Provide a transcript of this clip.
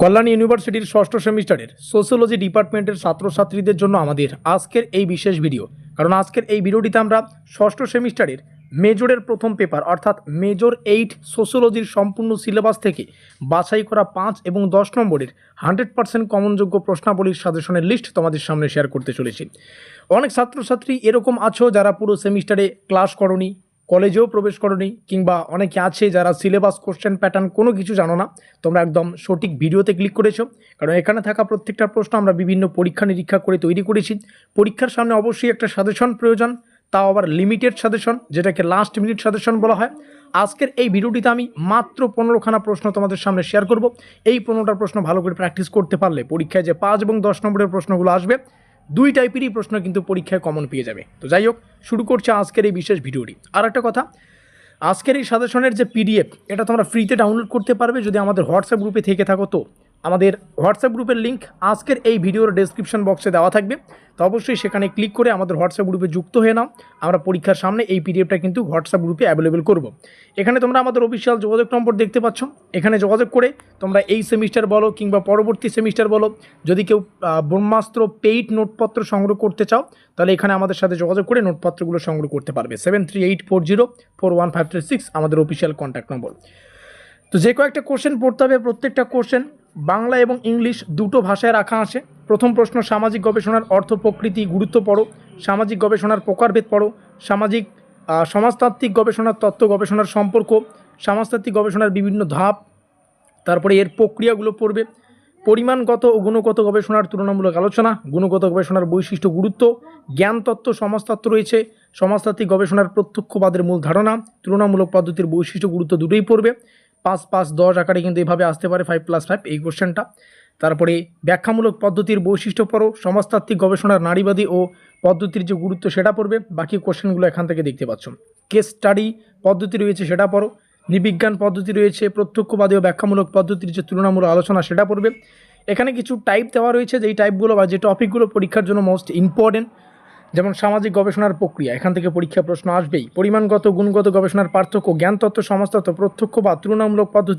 কল্যাণ ইউনিভার্সিটির ষষ্ঠ সেমিস্টারের সোশ্যোলজি ডিপার্টমেন্টের ছাত্রছাত্রীদের জন্য আমাদের আজকের এই বিশেষ ভিডিও। কারণ আজকের এই ভিডিওটিতে আমরা ষষ্ঠ সেমিস্টারের মেজরের প্রথম পেপার অর্থাৎ মেজর 8 সোশ্যোলজির সম্পূর্ণ সিলেবাস থেকে বাছাই করা 5 এবং 10 নম্বরের 100% কমনযোগ্য প্রশ্নাবলীর সাজেশনের লিস্ট তোমাদের সামনে শেয়ার করতে চলেছি। অনেক ছাত্রছাত্রী এরকম আছো যারা পুরো সেমিস্টারে ক্লাস করনি, কলেজেও প্রবেশ করনি, কিংবা অনেকে আছে যারা সিলেবাস কোশ্চেন প্যাটার্ন কোনো কিছু জানো না। তোমরা একদম সঠিক ভিডিওতে ক্লিক করেছো, কারণ এখানে থাকা প্রত্যেকটা প্রশ্ন আমরা বিভিন্ন পরীক্ষা নিরীক্ষা করে তৈরি করেছি। পরীক্ষার সামনে অবশ্যই একটা সাজেশন প্রয়োজন, তাও আবার লিমিটেড সাজেশন, যেটাকে লাস্ট মিনিট সাজেশন বলা হয়। আজকের এই ভিডিওটিতে আমি মাত্র 15খানা প্রশ্ন তোমাদের সামনে শেয়ার করব। এই 15টা প্রশ্ন ভালো করে প্র্যাকটিস করতে পারলে পরীক্ষায় যে 5 এবং 10 নম্বরের প্রশ্নগুলো আসবে, দুই টাইপেরই প্রশ্ন কিন্তু পরীক্ষায় কমন পেয়ে যাবে। তো যাই হোক, শুরু করছে আজকের এই বিশেষ ভিডিওটি। আর একটা কথা, আজকের এই সাজেশনের যে পিডিএফ, এটা তোমরা ফ্রিতে ডাউনলোড করতে পারবে যদি আমাদের হোয়াটসঅ্যাপ গ্রুপে থেকে থাকো। তো আমাদের হোয়াটসঅ্যাপ গ্রুপের লিঙ্ক আজকের এই ভিডিওর ডেসক্রিপশন বক্সে দেওয়া থাকবে। তো অবশ্যই সেখানে ক্লিক করে আমাদের হোয়াটসঅ্যাপ গ্রুপে যুক্ত হয়ে নাও। আমরা পরীক্ষার সামনে এই পিডিএফটা কিন্তু হোয়াটসঅ্যাপ গ্রুপে অ্যাভেলেবেল করব। এখানে তোমরা আমাদের অফিসিয়াল যোগাযোগ নম্বর দেখতে পাচ্ছ। এখানে যোগাযোগ করে তোমরা এই সেমিস্টার বলো কিংবা পরবর্তী সেমিস্টার বলো, যদি কেউ ব্রহ্মাস্ত্র পেইড নোটপত্র সংগ্রহ করতে চাও, তাহলে এখানে আমাদের সাথে যোগাযোগ করে নোটপত্রগুলো সংগ্রহ করতে পারবে। 7384041536 আমাদের অফিসিয়াল কন্ট্যাক্ট নম্বর। তো যে কয়েকটা কোশ্চেন পড়তে হবে, প্রত্যেকটা কোশ্চেন বাংলা এবং ইংলিশ দুটো ভাষায় রাখা আছে। প্রথম প্রশ্ন, সামাজিক গবেষণার অর্থ, প্রকৃতি, গুরুত্ব পড়ো। সামাজিক গবেষণার প্রকারভেদ পড়ো। সমাজতাত্ত্বিক গবেষণার তত্ত্ব, গবেষণার সম্পর্ক, সমাজতাত্ত্বিক গবেষণার বিভিন্ন ধাপ, তারপরে এর প্রক্রিয়াগুলো পড়বে। পরিমাণগত ও গুণগত গবেষণার তুলনামূলক আলোচনা, গুণগত গবেষণার বৈশিষ্ট্য, গুরুত্ব, জ্ঞানতত্ত্ব, সমাজতত্ত্ব রয়েছে। সমাজতাত্ত্বিক গবেষণার প্রত্যক্ষবাদের মূল ধারণা, তুলনামূলক পদ্ধতির বৈশিষ্ট্য, গুরুত্ব দুটোই পড়বে। 5-5-10 আকারে কিন্তু এভাবে আসতে পারে, 5+5 এই কোশ্চেনটা। তারপরে ব্যাখ্যামূলক পদ্ধতির বৈশিষ্ট্য পড়ো। সমাজতাত্ত্বিক গবেষণার নারীবাদী ও পদ্ধতির যে গুরুত্ব সেটা পড়বে। বাকি কোশ্চেনগুলো এখান থেকে দেখতে পাচ্ছ। কেস স্টাডি পদ্ধতি রয়েছে সেটা পড়ো। নৃবিজ্ঞান পদ্ধতি রয়েছে, প্রত্যক্ষবাদী ও ব্যাখ্যামূলক পদ্ধতির যে তুলনামূলক আলোচনা সেটা পড়বে। এখানে কিছু টাইপ দেওয়া রয়েছে, যেই টাইপগুলো বা যে টপিকগুলো পরীক্ষার জন্য মোস্ট ইম্পর্টেন্ট, যেমন সামাজিক গবেষণার প্রক্রিয়া, এখান থেকে পরীক্ষা প্রশ্ন আসবেই। পরিমাণগত গুণগত গবেষণার পার্থক্য, জ্ঞানতত্ত্ব, সমাজতত্ত্ব, প্রত্যক্ষ বা তুলনামূলক পদ্ধতি,